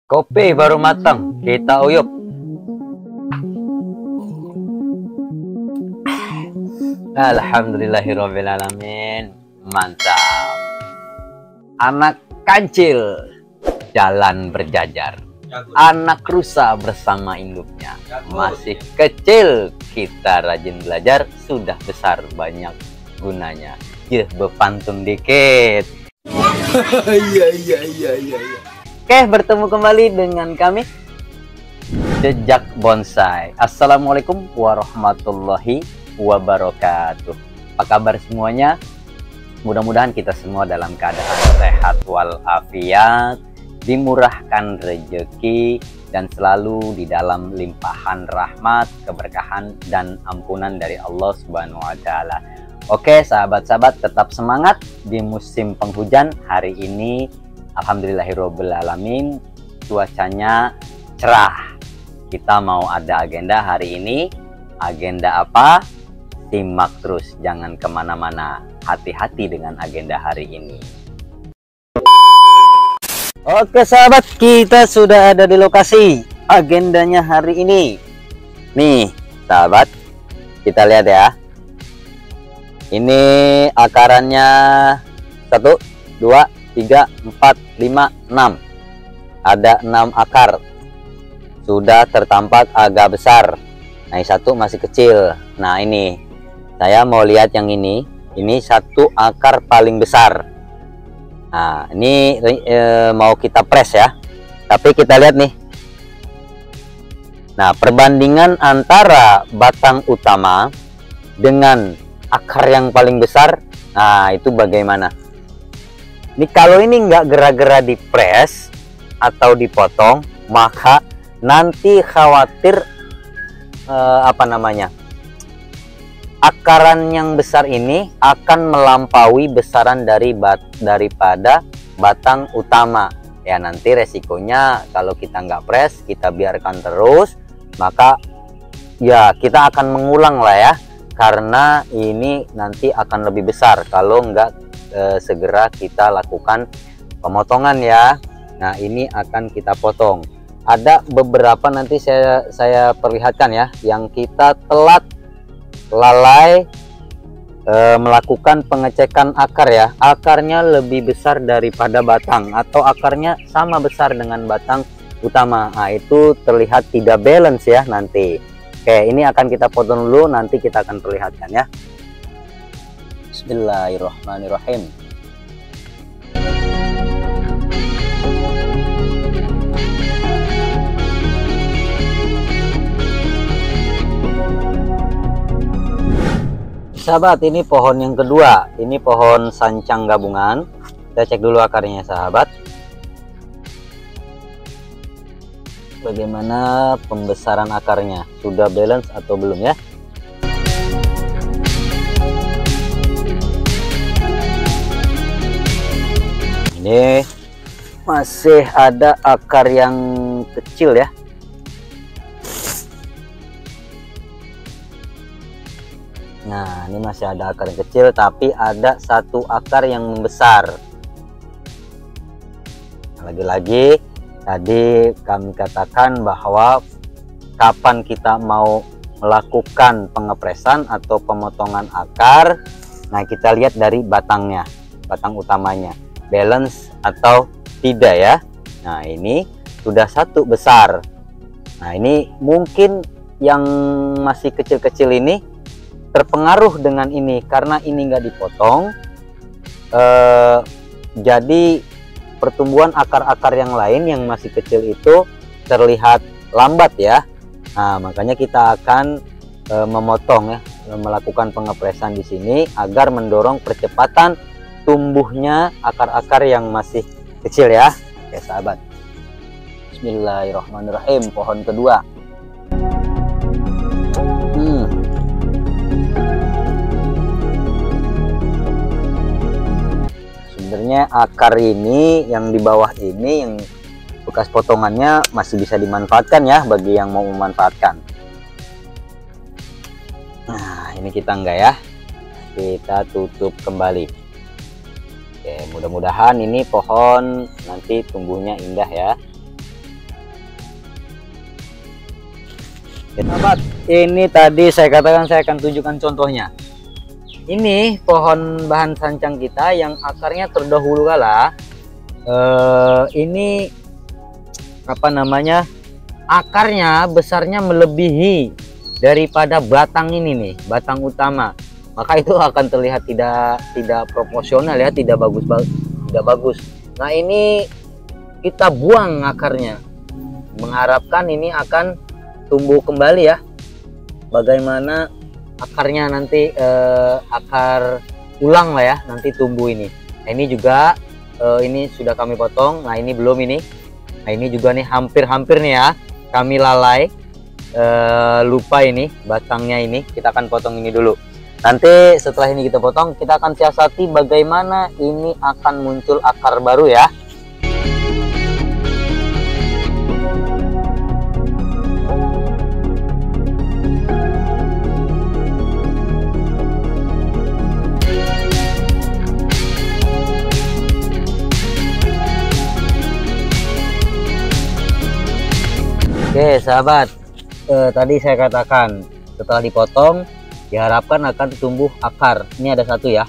Kopi baru matang, kita uyup. Alhamdulillahirrahmanirrahim. Mantap. Anak kancil jalan berjajar, anak rusa bersama induknya. Masih kecil kita rajin belajar, sudah besar banyak gunanya. Bepantun dikit. Iya. Oke, bertemu kembali dengan kami Jejak Bonsai. Assalamualaikum warahmatullahi wabarakatuh. Apa kabar semuanya? Mudah-mudahan kita semua dalam keadaan sehat walafiat, dimurahkan rezeki, dan selalu di dalam limpahan rahmat, keberkahan, dan ampunan dari Allah Subhanahu wa Ta'ala. Oke, sahabat-sahabat, tetap semangat di musim penghujan. Hari ini alhamdulillahirobbilalamin, cuacanya cerah. Kita mau ada agenda hari ini. Agenda apa? Simak terus, jangan kemana-mana. Hati-hati dengan agenda hari ini. Oke sahabat, kita sudah ada di lokasi. Agendanya hari ini, nih sahabat, kita lihat ya. Ini akarannya 1, 2, 3, 4, 5, 6. Ada 6 akar. Sudah tertampak agak besar. Nah, yang satu masih kecil. Nah, ini saya mau lihat yang ini. Ini satu akar paling besar. Nah, ini mau kita press ya. Tapi kita lihat nih. Nah, perbandingan antara batang utama dengan akar yang paling besar, nah itu bagaimana? Ini kalau ini nggak gerak-gerak di press atau dipotong, maka nanti khawatir akaran yang besar ini akan melampaui besaran daripada batang utama. Ya, nanti resikonya kalau kita nggak press, kita biarkan terus, maka ya kita akan mengulang lah ya, karena ini nanti akan lebih besar kalau nggak segera kita lakukan pemotongan ya. Nah, ini akan kita potong. Ada beberapa nanti saya perlihatkan ya, yang kita telat lalai melakukan pengecekan akar ya. Akarnya lebih besar daripada batang, atau akarnya sama besar dengan batang utama. Nah, itu terlihat tidak balance ya nanti. Oke, ini akan kita potong dulu, nanti kita akan perlihatkan ya. Bismillahirrahmanirrahim. Sahabat, ini pohon yang kedua. Ini pohon sancang gabungan. Kita cek dulu akarnya sahabat. Bagaimana pembesaran akarnya, sudah balance atau belum ya? Ini masih ada akar yang kecil ya. Nah, ini masih ada akar yang kecil, tapi ada satu akar yang membesar. Lagi-lagi tadi kami katakan bahwa kapan kita mau melakukan pengepresan atau pemotongan akar, nah kita lihat dari batangnya, batang utamanya, balance atau tidak ya. Nah, ini sudah satu besar. Nah, ini mungkin yang masih kecil-kecil ini terpengaruh dengan ini, karena ini nggak dipotong, jadi pertumbuhan akar-akar yang lain yang masih kecil itu terlihat lambat ya. Nah, makanya kita akan memotong ya, melakukan pengepresan di sini agar mendorong percepatan tumbuhnya akar-akar yang masih kecil ya. Oke sahabat, Bismillahirrahmanirrahim. Pohon kedua. Sebenarnya akar ini yang di bawah ini, yang bekas potongannya masih bisa dimanfaatkan ya bagi yang mau memanfaatkan. Nah, ini kita enggak ya, kita tutup kembali. Oke, mudah-mudahan ini pohon nanti tumbuhnya indah ya. Sahabat, ini tadi saya katakan saya akan tunjukkan contohnya. Ini pohon bahan sancang kita yang akarnya terdahulu kala ini apa namanya, akarnya besarnya melebihi daripada batang ini nih, batang utama. Maka itu akan terlihat tidak proporsional ya, tidak bagus. Nah, ini kita buang akarnya, mengharapkan ini akan tumbuh kembali ya. Bagaimana akarnya nanti akar ulang lah ya, nanti tumbuh ini. Nah, ini juga ini sudah kami potong. Nah, ini belum ini. Nah, ini juga nih hampir-hampir nih ya, kami lalai lupa ini batangnya. Ini kita akan potong ini dulu. Nanti setelah ini kita potong, kita akan siasati bagaimana ini akan muncul akar baru ya. Oke sahabat, tadi saya katakan setelah dipotong diharapkan akan tumbuh akar. Ini ada satu ya,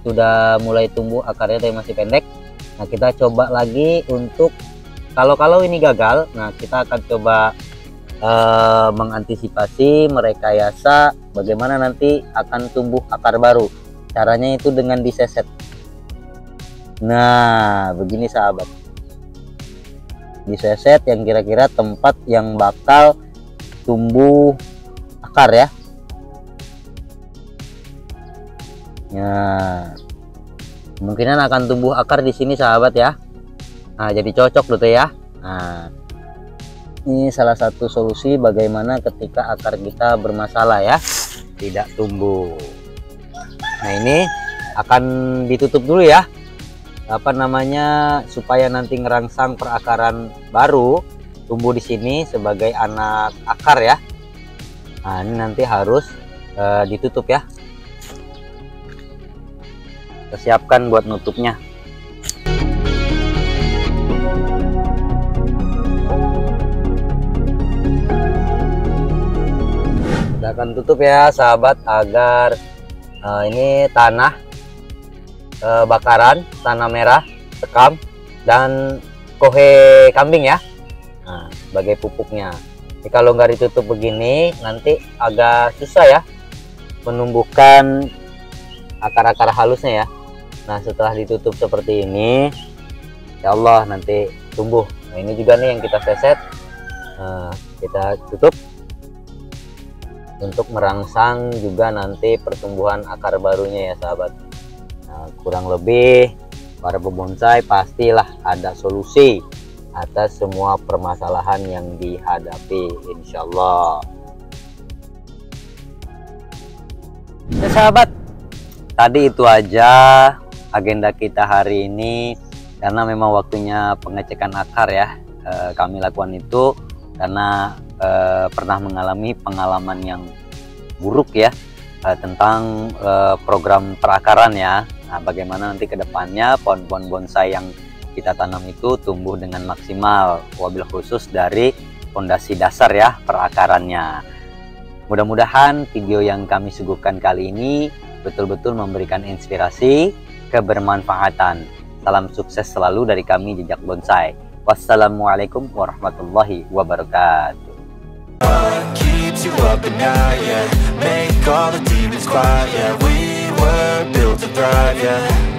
sudah mulai tumbuh akarnya tapi masih pendek. Nah, kita coba lagi untuk kalau ini gagal, nah kita akan coba mengantisipasi, merekayasa bagaimana nanti akan tumbuh akar baru. Caranya itu dengan diseset. Nah, begini sahabat, diseset yang kira-kira tempat yang bakal tumbuh akar ya. Nah, kemungkinan akan tumbuh akar di sini sahabat ya. Nah, jadi cocok tuh ya. Nah, ini salah satu solusi bagaimana ketika akar kita bermasalah ya, tidak tumbuh. Nah, ini akan ditutup dulu ya, apa namanya, supaya nanti ngerangsang perakaran baru tumbuh di sini sebagai anak akar ya. Nah, ini nanti harus ditutup ya. Kita siapkan buat nutupnya. Kita akan tutup ya sahabat, agar ini tanah bakaran, tanah merah, sekam, dan kohe kambing ya. Nah, sebagai pupuknya. Jadi kalau nggak ditutup begini nanti agak susah ya menumbuhkan akar-akar halusnya ya. Nah, setelah ditutup seperti ini, ya Allah nanti tumbuh. Nah, ini juga nih yang kita seset, kita tutup untuk merangsang juga nanti pertumbuhan akar barunya ya sahabat. Nah, kurang lebih para pembonsai pastilah ada solusi atas semua permasalahan yang dihadapi, insya Allah. Ya sahabat, tadi itu aja agenda kita hari ini, karena memang waktunya pengecekan akar ya. Kami lakukan itu karena pernah mengalami pengalaman yang buruk ya, tentang program perakaran ya. Nah, bagaimana nanti kedepannya pohon-pohon bonsai yang kita tanam itu tumbuh dengan maksimal, wabil khusus dari fondasi dasar ya, perakarannya. Mudah-mudahan video yang kami suguhkan kali ini betul-betul memberikan inspirasi, kebermanfaatan. Salam sukses selalu dari kami, Jejak Bonsai. Wassalamualaikum warahmatullahi wabarakatuh. Keeps you up at night, yeah. Make all the demons quiet, yeah. We were built to thrive, yeah.